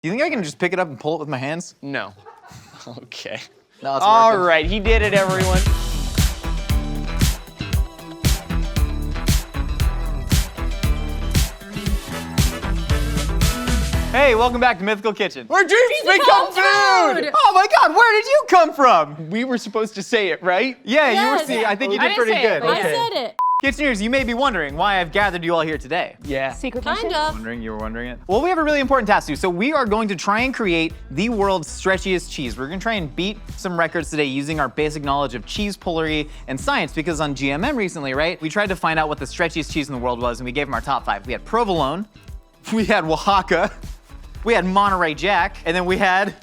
Do you think I can just pick it up and pull it with my hands? No. Okay. No, it's All working. right, he did it, everyone. Hey, welcome back to Mythical Kitchen. Where dreams become food! Oh my God, where did you come from? We were supposed to say it, right? Yeah, you Yes. were seeing. I think you I did didn't pretty say it, good. but I Okay. said it. Kitcheners, you may be wondering why I've gathered you all here today. Yeah. Secret Kind mission? of. You were wondering it? Well, we have a really important task to do. So we are going to try and create the world's stretchiest cheese. We're gonna try and beat some records today using our basic knowledge of cheese pullery and science, because on GMM recently, right, we tried to find out what the stretchiest cheese in the world was, and we gave them our top 5. We had provolone, we had Oaxaca, we had Monterey Jack, and then we had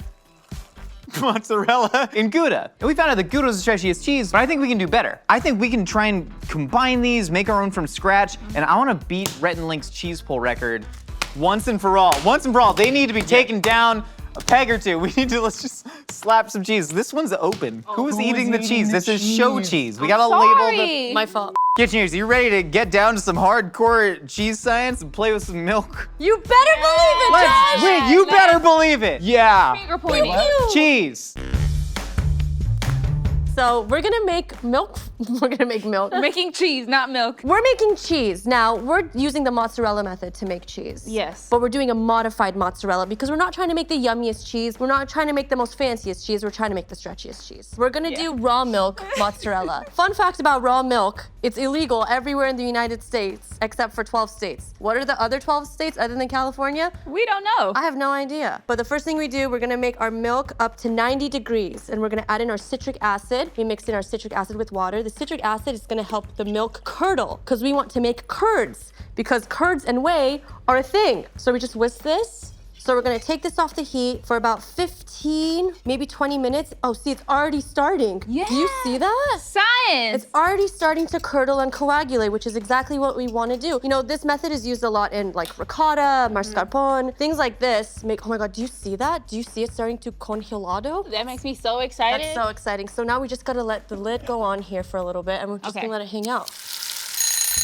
mozzarella and Gouda. And we found out that Gouda is the stretchiest cheese, but I think we can do better. I think we can try and combine these, make our own from scratch, and I wanna beat Rhett and Link's cheese pull record once and for all. Once and for all, they need to be taken down a peg or two. We need to, let's just slap some cheese. This one's open. Who's eating the cheese? This is show cheese. We gotta label the... My fault. Kitcheners, you ready to get down to some hardcore cheese science and play with some milk? You better believe it, Josh. Wait, you better believe it. Yeah. Finger pointing. Cheese. So we're gonna make milk. We're gonna make milk. Making cheese, not milk. We're making cheese. Now, we're using the mozzarella method to make cheese. Yes. But we're doing a modified mozzarella because we're not trying to make the yummiest cheese. We're not trying to make the most fanciest cheese. We're trying to make the stretchiest cheese. We're gonna do raw milk mozzarella. Fun fact about raw milk, it's illegal everywhere in the United States except for 12 states. What are the other 12 states other than California? We don't know. I have no idea. But the first thing we do, we're gonna make our milk up to 90 degrees and we're gonna add in our citric acid. We mix in our citric acid with water. The citric acid is gonna help the milk curdle because we want to make curds because curds and whey are a thing. So we just whisk this. So we're gonna take this off the heat for about 15, maybe 20 minutes. Oh, see, it's already starting. Yeah. Do you see that? Science. It's already starting to curdle and coagulate, which is exactly what we want to do. You know, this method is used a lot in like ricotta, mascarpone, things like this. Oh my God, do you see that? Do you see it starting to congelado? That makes me so excited. That's so exciting. So now we just gotta let the lid go on here for a little bit and we're just Okay. gonna let it hang out.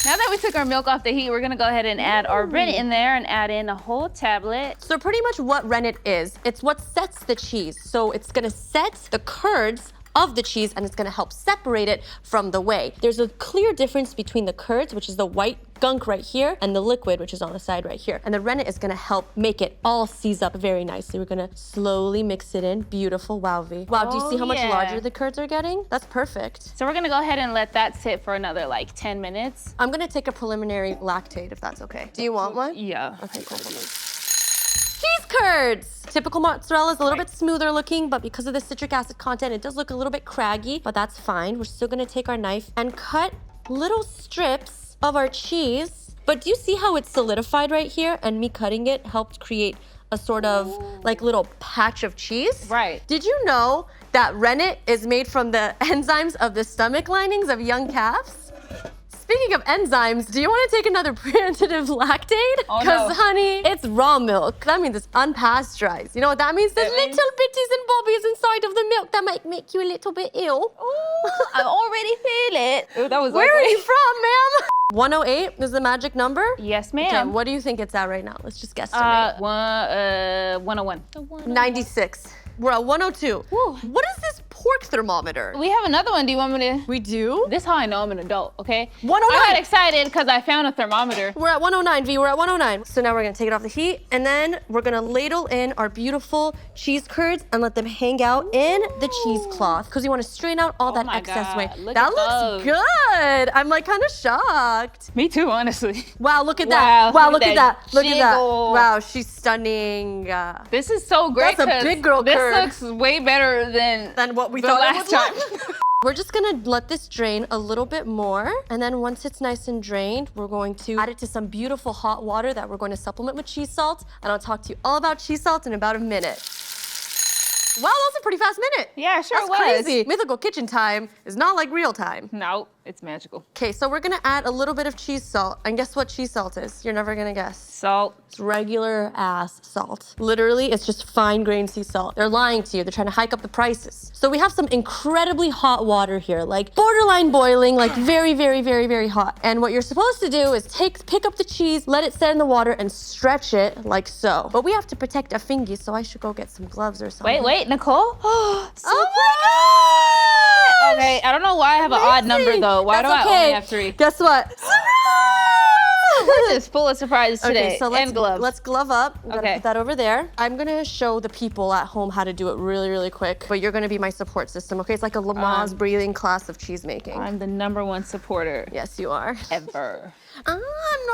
Now that we took our milk off the heat, we're gonna go ahead and add our rennet in there and add in a whole tablet. So pretty much what rennet is, it's what sets the cheese. So it's gonna set the curds of the cheese and it's gonna help separate it from the whey. There's a clear difference between the curds, which is the white gunk right here, and the liquid, which is on the side right here. And the rennet is gonna help make it all seize up very nicely. We're gonna slowly mix it in. Beautiful, wowvy. Wow, do you see how much yeah. larger the curds are getting? That's perfect. So we're gonna go ahead and let that sit for another like 10 minutes. I'm gonna take a preliminary lactate if that's okay. Do you want one? Yeah. Okay, cool. Cheese curds! Typical mozzarella is a little bit smoother looking, but because of the citric acid content, it does look a little bit craggy, but that's fine. We're still gonna take our knife and cut little strips of our cheese. But do you see how it's solidified right here? And me cutting it helped create a sort of like little patch of cheese. Right. Did you know that rennet is made from the enzymes of the stomach linings of young calves? Speaking of enzymes, do you want to take another preventative lactate? Oh, Because, no. honey, it's raw milk. That means it's unpasteurized. You know what that means? There's That means- little bitties and bobbies inside of the milk that might make you a little bit ill. Ooh, I already feel it. Ooh, that was Where are ugly. you from, ma'am? 108 is the magic number? Yes, Okay, ma'am. what do you think it's at right now? Let's just guesstimate. 101. 96. We're at 102. Woo. What is this pork thermometer? We have another one. Do you want me to? We do? This is how I know I'm an adult, okay? 109. I got excited because I found a thermometer. We're at 109, V. We're at 109. So now we're gonna take it off the heat, and then we're gonna ladle in our beautiful cheese curds and let them hang out in the cheesecloth because you want to strain out all that my excess God, whey. look That at looks those. good. I'm like kind of shocked. Me too, honestly. Wow, look at that. Wow, Wow, look at that. Look at that. jiggle. Wow, she's stunning. This is so great. That's a 'cause big girl This curd. looks way better than What we the thought last it time. would look. We're just gonna let this drain a little bit more, and then once it's nice and drained, we're going to add it to some beautiful hot water that we're going to supplement with cheese salt, and I'll talk to you all about cheese salt in about a minute. Wow, that was a pretty fast minute. Yeah, sure That's was. crazy. Mythical kitchen time is not like real time. No. It's magical. Okay, so we're gonna add a little bit of cheese salt. And guess what cheese salt is? You're never gonna guess. Salt. It's regular ass salt. Literally, it's just fine grained sea salt. They're lying to you. They're trying to hike up the prices. So we have some incredibly hot water here, like borderline boiling, like very, very, very, very hot. And what you're supposed to do is pick up the cheese, let it set in the water, and stretch it like so. But we have to protect our fingies, so I should go get some gloves or something. Wait, Nicole. Oh my god! Okay, I don't know why I have an odd number though. Why do I only have 3? Guess what? We're just full of surprises today. Okay, so and gloves. let's glove up. I'm gonna Okay. put that over there. I'm gonna show the people at home how to do it really, really quick, but you're gonna be my support system, okay? It's like a Lamaze breathing class of cheese making. I'm the #1 supporter Yes, you are. ever.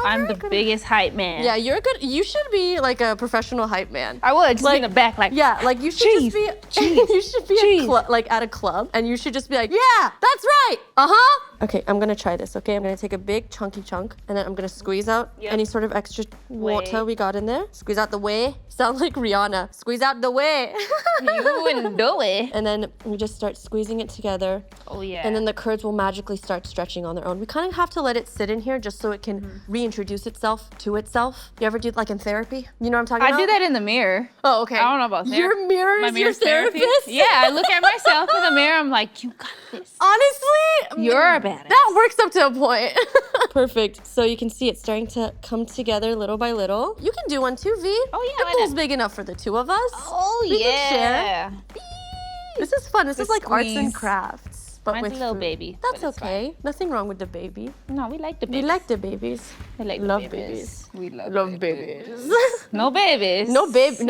I'm the biggest hype man. Yeah, you're good. You should be like a professional hype man. I would just be in the back like, Yeah, like you should Cheese, just be you should be like at a club and you should just be like, yeah, that's right. Uh-huh. Okay, I'm gonna try this, okay? I'm gonna take a big chunky chunk and then I'm gonna squeeze out any sort of extra water we got in there. Squeeze out the way. Sound like Rihanna. Squeeze out the way. you wouldn't do it. And then we just start squeezing it together. Oh yeah. And then the curds will magically start stretching on their own. We kind of have to let it sit in here just so it can reintroduce itself to itself. You ever do like in therapy? You know what I'm talking about? I do that in the mirror. Oh, okay. I don't know about therapy. Your mirror is your mirror's therapy? therapist? Yeah, I look at myself in the mirror. I'm like, you got this. Honestly, You're a badass. that works up to a point. Perfect. So you can see it starting to come together little by little. You can do one too, V. Oh, yeah, The why pool's not? big enough for the 2 of us. Oh We can share. yeah. This is fun. This is like arts and squeeze. crafts, but Mine's with a little food. baby, That's but it's okay. Nothing wrong with the baby. No, we like the We babies. like the babies. We like love the babies. We love, Love babies. babies. No babies. No baby.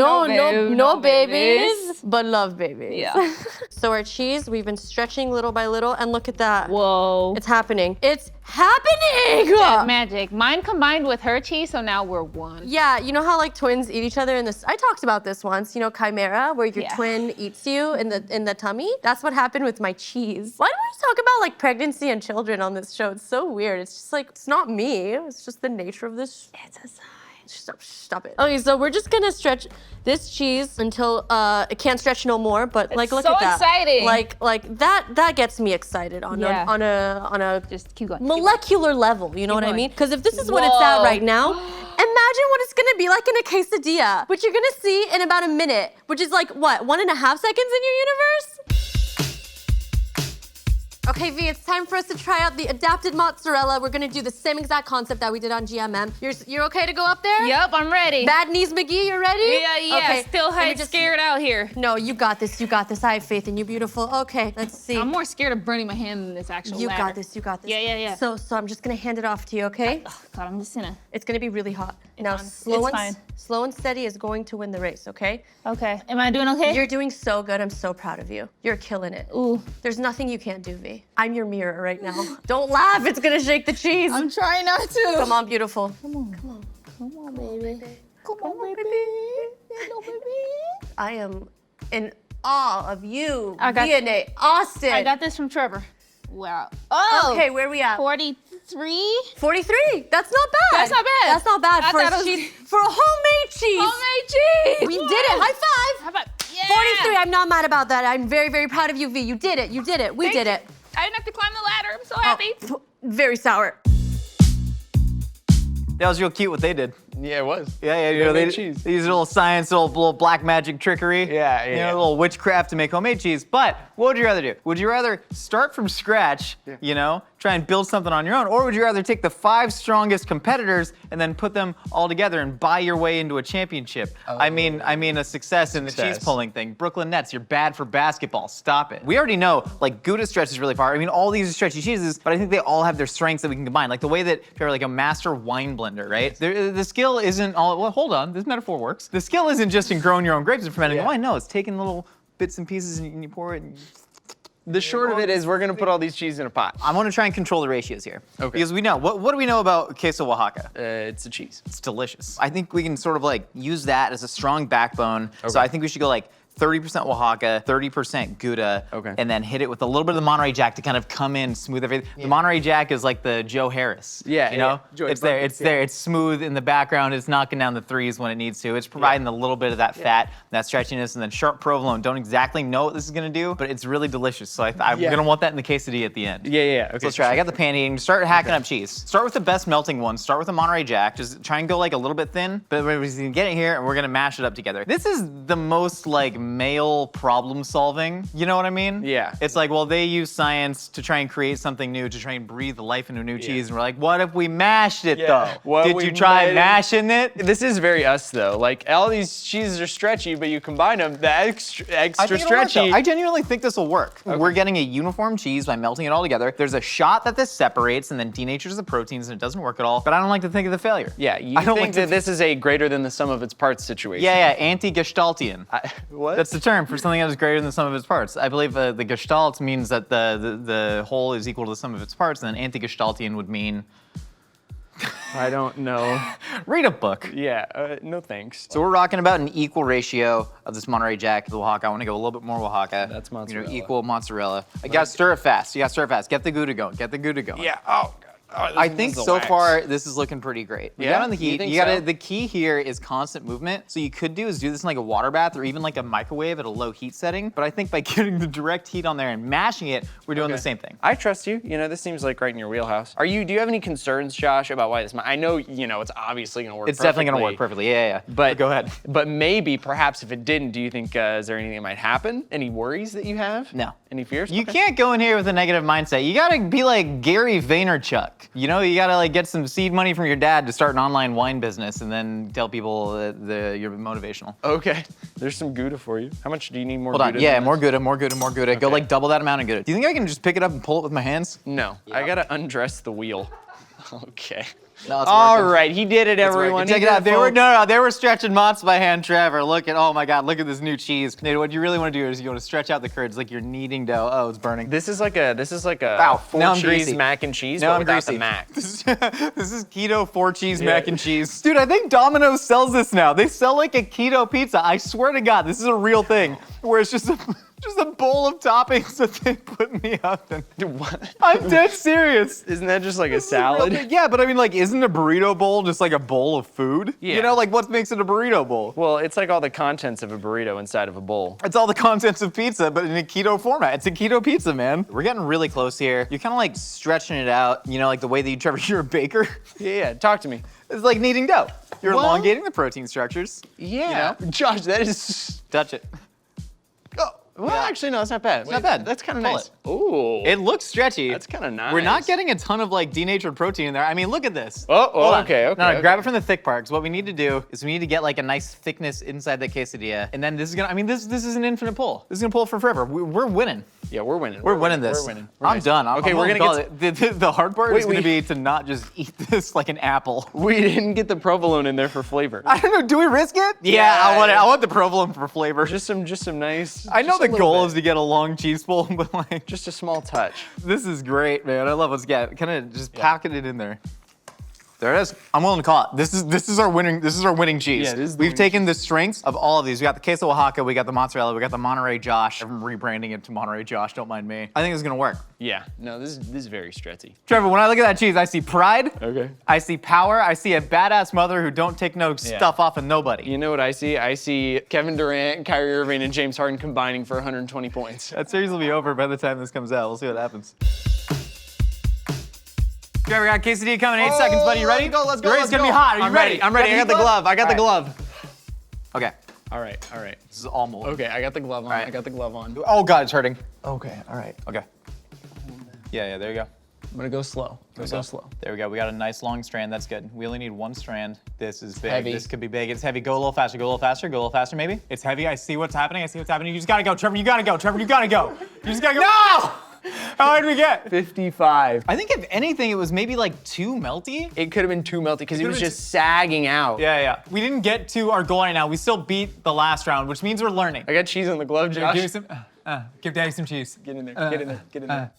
No babies. babies. But love babies. Yeah. So our cheese, we've been stretching little by little, and look at that. Whoa. It's happening. It's happening. That magic. Mine combined with her cheese, so now we're one. Yeah, you know how like twins eat each other in this? I talked about this once. You know, chimera, where your Yeah. twin eats you in the tummy. That's what happened with my cheese. Why do we talk about like pregnancy and children on this show? It's so weird. It's just like it's not me. It's just the nature of this. It's a sign. Stop it. Okay, so we're just gonna stretch this cheese until it can't stretch no more. But like, look so at that. exciting. Like that gets me excited on Yeah. on a Just keep going. molecular level. You know what I going. mean? Because if this is what it's at Whoa. right now, imagine what it's gonna be like in a quesadilla, which you're gonna see in about a minute, which is like what, 1.5 seconds in your universe? Okay, V, it's time for us to try out the adapted mozzarella. We're gonna do the same exact concept that we did on GMM. You're okay to go up there? Yep, I'm ready. Bad Knees McGee, you ready? Yeah. Okay. Still let me just- scared out here. No, you got this, you got this. I have faith in you, beautiful. Okay, let's see. I'm more scared of burning my hand than this actual You ladder. got this, you got this. Yeah. So I'm just gonna hand it off to you, okay? Oh, God, I'm just gonna. It's gonna be really hot. Now, fine. slow It's and fine. slow and steady is going to win the race, okay? Okay. Am I doing okay? You're doing so good. I'm so proud of you. You're killing it. Ooh. There's nothing you can't do, V. I'm your mirror right now. Don't laugh. It's gonna shake the cheese. I'm trying not to. Come on, beautiful. Come on, baby. Come on, baby. Hello, baby. I am in awe of you, I got- DNA Austin. I got this from Trevor. Wow. Oh. Okay, where we at? 43. 43. That's not bad. That's not bad. That's not bad I for thought a it was- cheese. For a homemade cheese. Homemade cheese. We did it. High five. How about? Yeah. 43. I'm not mad about that. I'm very, very proud of you, V. You did it. You did it. We did it. I didn't have to climb the ladder. I'm so happy. Oh, very sour. That was real cute what they did. Yeah, it was. Yeah, you know, made they cheese. use little science, little black magic trickery. Yeah, You know, yeah. a little witchcraft to make homemade cheese. But what would you rather do? Would you rather start from scratch, you know, try and build something on your own, or would you rather take the 5 strongest competitors and then put them all together and buy your way into a championship? I mean a success in the cheese Success. pulling thing. Brooklyn Nets, you're bad for basketball. Stop it. We already know, like, Gouda stretches really far. I mean, all these are stretchy cheeses, but I think they all have their strengths that we can combine. Like the way that if you're like a master wine blender, right? The skill isn't all, well, hold on, this metaphor works. The skill isn't just in growing your own grapes and fermenting the wine. No, it's taking little bits and pieces and you pour it and The short of it is we're gonna put all these cheese in a pot. I want to try and control the ratios here. Okay. Because we know, what do we know about queso Oaxaca? It's a cheese. It's delicious. I think we can sort of like use that as a strong backbone. So Okay. I think we should go like 30% Oaxaca, 30% Gouda, Okay. and then hit it with a little bit of the Monterey Jack to kind of come in, smooth everything. The Monterey Jack is like the Joe Harris. Yeah, you know, yeah. Joey it's there, Buckets, it's there, it's smooth in the background. It's knocking down the threes when it needs to. It's providing a little bit of that fat, that stretchiness, and then sharp provolone. Don't exactly know what this is gonna do, but it's really delicious. So I'm gonna want that in the quesadilla at the end. Yeah. Okay. So let's try. I got the pan heating. Start hacking up cheese. Start with the best melting one. Start with the Monterey Jack. Just try and go like a little bit thin, but we're just gonna get it here and we're gonna mash it up together. This is the most like male problem solving. You know what I mean? Yeah. It's like, well, they use science to try and create something new, to try and breathe life into a new cheese. And we're like, what if we mashed it though? Well, Did we you try made it- mashing it? This is very us though. Like all these cheeses are stretchy, but you combine them, the extra I think it'll work, stretchy. though. I genuinely think this will work. We're getting a uniform cheese by melting it all together. There's a shot that this separates and then denatures the proteins and it doesn't work at all. But I don't like to think of the failure. Yeah, you I don't think like to that this is a greater than the sum of its parts situation. Yeah, anti-gestaltian. What? That's the term for something that is greater than the sum of its parts. I believe the gestalt means that the whole is equal to the sum of its parts, and then anti-gestaltian would mean I don't know. read a book. Yeah, no thanks. So we're rocking about an equal ratio of this Monterey Jack to the Oaxaca. I want to go a little bit more Oaxaca. That's You mozzarella. know, equal mozzarella. You gotta stir it fast. You gotta stir it fast. Get the Gouda going. Get the Gouda going. Yeah. Oh God. Oh, I think so far this is looking pretty great. We Yeah? got on the You heat. think You gotta. so? The key here is constant movement. So you could do this in like a water bath or even like a microwave at a low heat setting. But I think by getting the direct heat on there and mashing it, we're doing the same thing. I trust you. You know, this seems like right in your wheelhouse. Do you have any concerns, Josh, about why this? I know, you know, it's obviously gonna work. It's definitely gonna work perfectly. Yeah. But go ahead. But maybe, perhaps, if it didn't, do you think is there anything that might happen? Any worries that you have? No. Any fears? You Okay. can't go in here with a negative mindset. You gotta be like Gary Vaynerchuk. You know, you gotta like get some seed money from your dad to start an online wine business and then tell people that you're motivational. Okay. There's some Gouda for you. How much do you need more Hold on, Gouda? yeah, than more this? Gouda, more Gouda, more Gouda. Go Okay. like double that amount of Gouda. Do you think I can just pick it up and pull it with my hands? No. I gotta undress the wheel. Okay. No, it's All working. right, he did it, It's working. everyone. Check He it did out. They were folks. they were stretching mozz by hand, Trevor. Look at oh my god, look at this new cheese. Dude, what you really want to do is you want to stretch out the curds like you're kneading dough. Oh, it's burning. This is like a Ow, four now I'm cheese greasy. mac and cheese, Now but I'm without greasy. the mac. This is keto 4-cheese mac and cheese. Dude, I think Domino's sells this now. They sell like a keto pizza. I swear to God, this is a real thing. Where it's just a bowl of toppings that they put in the oven. Dude, what? I'm dead serious. Isn't that just like a This is a real salad? thing. Yeah, but I mean, like, isn't a burrito bowl just like a bowl of food? Yeah. You know, like, what makes it a burrito bowl? Well, it's like all the contents of a burrito inside of a bowl. It's all the contents of pizza, but in a keto format. It's a keto pizza, man. We're getting really close here. You're kind of like stretching it out, you know, like the way that you, Trevor, you're a baker. Yeah, talk to me. It's like kneading dough. You're Well- elongating the protein structures. Yeah. You know? Josh, that is. Touch it. Oh, well, actually, no, it's not bad. It's not bad. That's kind of Pull nice. Ooh. It looks stretchy. That's kinda nice. We're not getting a ton of like denatured protein in there. I mean, look at this. Oh, Hold on. okay, No, okay. grab it from the thick part. 'Cause what we need to do is we need to get like a nice thickness inside the quesadilla. And then this is gonna, I mean, this is an infinite pull. This is gonna pull for forever. We're winning. Yeah, we're winning. We're winning this. We're winning. We're I'm nice. done. Okay, I'm we're gonna get. the hard part is Wait, gonna be to not just eat this like an apple. We didn't get the provolone in there for flavor. I don't know. Do we risk it? Yeah, I want it. I want the provolone for flavor. Just some nice. I know just a the little goal bit. is to get a long cheese pull, but like, Just a small touch. this is great, man. I love what's get. Kind of just packing it in there. There it is. I'm willing to call it. This is our winning cheese. Yeah, this is the We've winning taken the strengths of all of these. We got the queso Oaxaca, we got the mozzarella, we got the Monterey Josh. I'm rebranding it to Monterey Josh. Don't mind me. I think it's gonna work. Yeah. No, this is very stretchy. Trevor, when I look at that cheese, I see pride. Okay. I see power. I see a badass mother who don't take no stuff off of nobody. You know what I see? I see Kevin Durant, Kyrie Irving, and James Harden combining for 120 points. That series will be over by the time this comes out. We'll see what happens. Trevor, we got quesadilla coming in 8 seconds, buddy. You ready? Let's go, let's go, You ready? let's It's gonna go. be hot. Are you I'm ready? I'm ready. I got the glove. I got the glove. Okay. All right. This is all mold. Okay, I got the glove on. right. I got the glove on. Oh God, it's hurting. Okay, all right. Okay. Yeah, there you go. I'm gonna go slow. Go slow. There we go. We got a nice long strand. That's good. We only need one strand. This is big. Heavy. This could be big. It's heavy. Go a little faster. Go a little faster. Go a little faster, maybe. It's heavy. I see what's happening. You just gotta go, Trevor. You gotta go, Trevor. You gotta go. You just gotta go. No! How hard did we get? 55. I think if anything, it was maybe like too melty. It could have been too melty because it was been just sagging out. Yeah. We didn't get to our goal right now. We still beat the last round, which means we're learning. I got cheese on the glove, Josh. Give me some. Give Daddy some cheese. Get in there. Get in there. Get in there.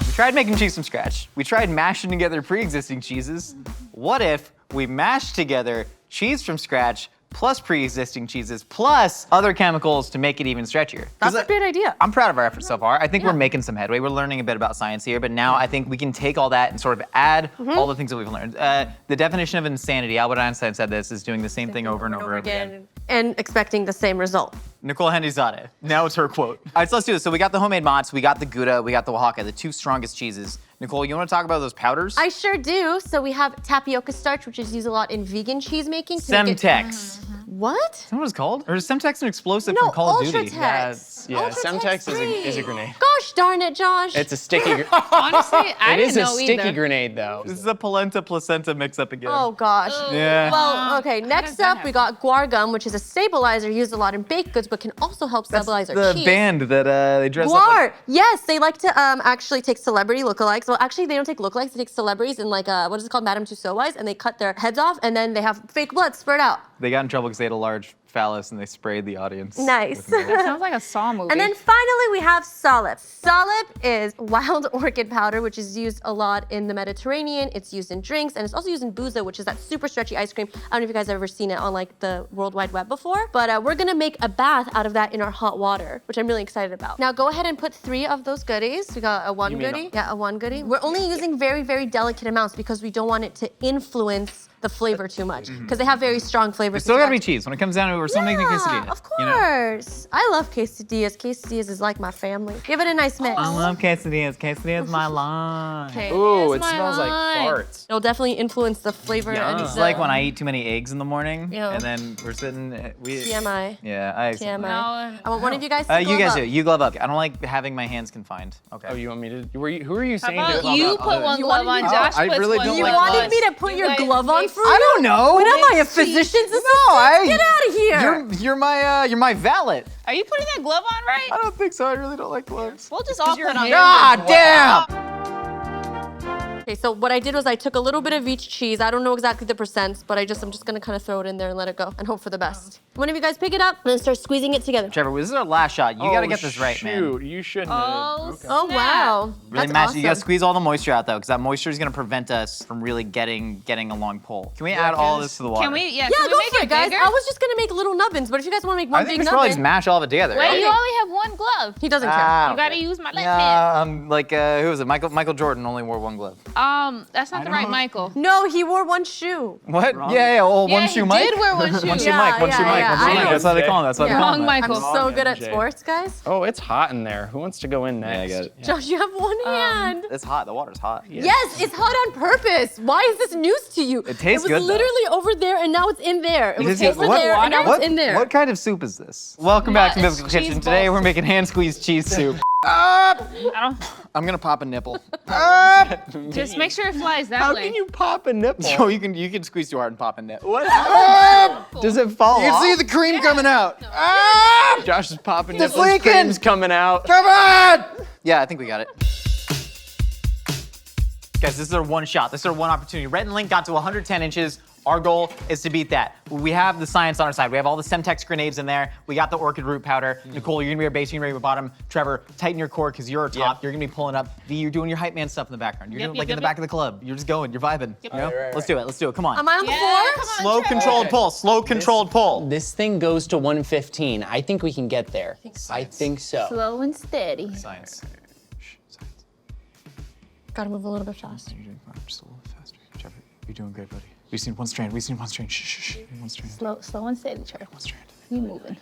We tried making cheese from scratch. We tried mashing together pre-existing cheeses. What if we mashed together cheese from scratch, plus pre-existing cheeses, plus other chemicals to make it even stretchier. That's a great idea. I'm proud of our efforts so far. I think we're making some headway. We're learning a bit about science here, but now I think we can take all that and sort of add all the things that we've learned. The definition of insanity, Albert Einstein said this, is doing the same thing over and over again. And expecting the same result. Nicole Hendizadeh. Now it's her quote. All right, so let's do this. So we got the homemade mozz, we got the Gouda, we got the Oaxaca, the 2 strongest cheeses. Nicole, you want to talk about those powders? I sure do. So we have tapioca starch, which is used a lot in vegan cheese making. to make it- Semtex. What? Is that what it's called? Or is Semtex an explosive No, from Call of Duty? Ultratex. Yeah, Ultratex Semtex is free. a grenade. Gosh darn it, Josh. It's a sticky. Honestly, I It didn't is a know sticky either. grenade, though. This is a polenta placenta mix up again. Oh gosh. Yeah. Well, okay, does next that up we got guar gum, which is a stabilizer used a lot in baked goods, but can also help That's stabilize our the cheese. band that they dress up Guar, like. yes, they like to actually take celebrity lookalikes. Well, actually, they don't take lookalikes. They take celebrities and like what is it called, Madame Tussauds, and they cut their heads off, and then they have fake blood spurt out. They got in trouble because they had a large phallus and they sprayed the audience. Nice. with milk. Sounds like a Saw movie. And then finally we have salep. Salep is wild orchid powder, which is used a lot in the Mediterranean. It's used in drinks, and it's also used in booza, which is that super stretchy ice cream. I don't know if you guys have ever seen it on like the World Wide Web before, but we're gonna make a bath out of that in our hot water, which I'm really excited about. Now go ahead and put 3 of those goodies. We got a 1 goodie. Yeah, a 1 goodie. We're only using very, very delicate amounts because we don't want it to influence the flavor too much, because they have very strong flavors. Still gotta be cheese. When it comes down to it, we're still making a quesadilla. Of you know? course. I love quesadillas. Quesadillas is like my family. Give it a nice mix. I love quesadillas. Quesadillas my life. Okay. Ooh, it my smells like line. farts. It'll definitely influence the flavor and It's the like when I eat too many eggs in the morning, Yeah. and then we're sitting. TMI. Yeah, I. TMI. No. I want one of you guys to You glove guys up. do. You glove up. I don't like having my hands confined. Okay. Oh, you want me to? Who are you How saying to about glove you up? put one You glove wanted on, me to- Josh I puts really one don't You like glove wanted on. me to put You your guys glove on make for sure- you? I don't know. What am I, a No, physician's assistant? Get out of here. You're my valet. Are you putting that glove on right? I don't think so. I really don't like gloves. We'll just all put on. God damn! Okay, so what I did was I took a little bit of each cheese. I don't know exactly the percents, but I'm just gonna kind of throw it in there and let it go and hope for the best. One of you guys pick it up and then start squeezing it together. Trevor, this is our last shot. You gotta get this right, man. Shoot, you shouldn't Oh, have. Oh, snap. wow. Really That's match. awesome. You gotta squeeze all the moisture out though, because that moisture is gonna prevent us from really getting a long pull. Can we add all this to the water? Can we? Yeah. Yeah, can we go make for it, guys. bigger? I was just gonna make little nubbins, but if you guys wanna make I one think big we should probably just nubbin, mash all of it together. Wait, right? you only have one glove. he doesn't care. Ah, You gotta okay. use my left hand. Yeah, like who was it? Michael Jordan only wore one glove. That's not the right Michael. No, he wore one shoe. What? Yeah, well, Yeah, one he shoe Mike. did wear one shoe. One shoe Yeah, Mike. One yeah, shoe Mike. yeah, One shoe I Mike. know. That's how they call him. That's how they Yeah. call Wrong him. Michael. I'm so good at MJ. sports, guys. Oh, it's hot in there. Who wants to go in next? I get it. Josh, you have one hand. It's hot. The water's hot. Yes, it's hot on purpose. Why is this news to you? It tastes It good, was though. literally over there and now it's in there. It was over what, there and now what, it's in there. What kind of soup is this? Welcome back to It's Mythical cheese Kitchen. Today balls. we're making hand squeezed cheese soup. I don't. I'm gonna pop a nipple. Just make sure it flies that How way. can you pop a nipple? Joe, you can squeeze too hard and pop a nip. What? Does it fall You off? can see the cream coming out. Josh is popping It's nipples. leaking. Cream's coming out. Come on! Yeah, I think we got it. Guys, this is our one shot. This is our one opportunity. Rhett and Link got to 110 inches. Our goal is to beat that. We have the science on our side. We have all the Semtex grenades in there. We got the orchid root powder. Nicole, you're gonna be our base, you're gonna be our bottom. Trevor, tighten your core because you're our top. Yep. You're gonna be pulling up. V, you're doing your hype man stuff in the background. You're Yep, doing yep, like in yep, the yep. back of the club. You're just going, you're vibing. You know? Right, Let's do it, let's do it. Come on. Am I on the Yeah, floor? come on, Slow Trevor. controlled pull, slow controlled pull. This thing goes to 115. I think we can get there. I think so. Slow and steady. Science. Gotta move a little bit faster. You're doing fine. Just a little faster. Trevor, you're doing great, buddy. We just need one strand. We just need one strand. Shh, shh, shh. One strand. Slow and steady, Trevor. One strand. You moving?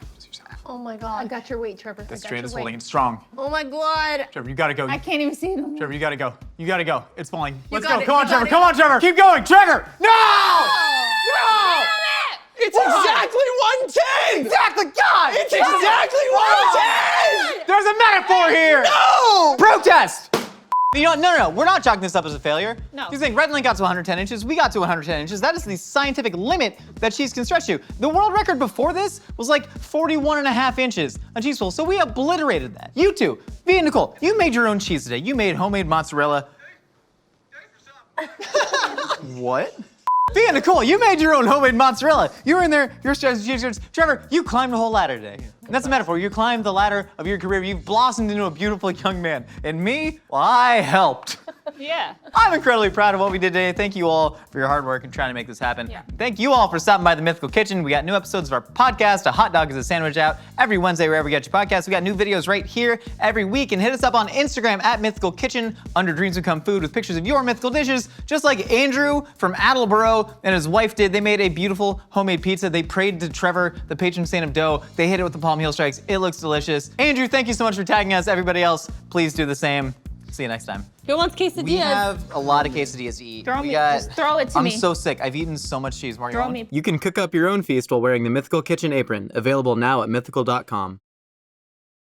Oh my I god. got your weight, Trevor. The strand is holding it strong. Oh my god. Trevor, you gotta go. I can't even see it. Trevor, you gotta go. You gotta go. It's falling. Let's got go. it, Come on, you Trevor. got Come it. on, Trevor. Keep going. Trevor. No! No! It's exactly 110! Exactly. God! It's exactly 110! There's a metaphor here. No! Protest. You know, no. We're not chalking this up as a failure. No. You're saying Rhett and Link got to 110 inches. We got to 110 inches. That is the scientific limit that cheese can stretch to. The world record before this was like 41 and a half inches on cheese pull. So we obliterated that. You two, V and Nicole, you made your own cheese today. You made homemade mozzarella. What? V and Nicole, you made your own homemade mozzarella. You were in there, you're stretching cheese. Trevor, you climbed the whole ladder today. And that's a metaphor. You climbed the ladder of your career. You've blossomed into a beautiful young man. And me, well, I helped. Yeah. I'm incredibly proud of what we did today. Thank you all for your hard work in trying to make this happen. Yeah. Thank you all for stopping by the Mythical Kitchen. We got new episodes of our podcast, A Hot Dog is a Sandwich, out every Wednesday wherever you get your podcasts. We got new videos right here every week. And hit us up on Instagram at Mythical Kitchen, under Dreams Become Food, with pictures of your mythical dishes, just like Andrew from Attleboro and his wife did. They made a beautiful homemade pizza. They prayed to Trevor, the patron saint of dough. They hit it with the Palm Heel Strikes. It looks delicious. Andrew, thank you so much for tagging us. Everybody else, please do the same. See you next time. Who wants quesadillas? We have a lot of quesadillas to eat. Just throw it to I'm me. so sick. I've eaten so much cheese. Morgan, Throw me. You can cook up your own feast while wearing the Mythical Kitchen apron, available now at mythical.com.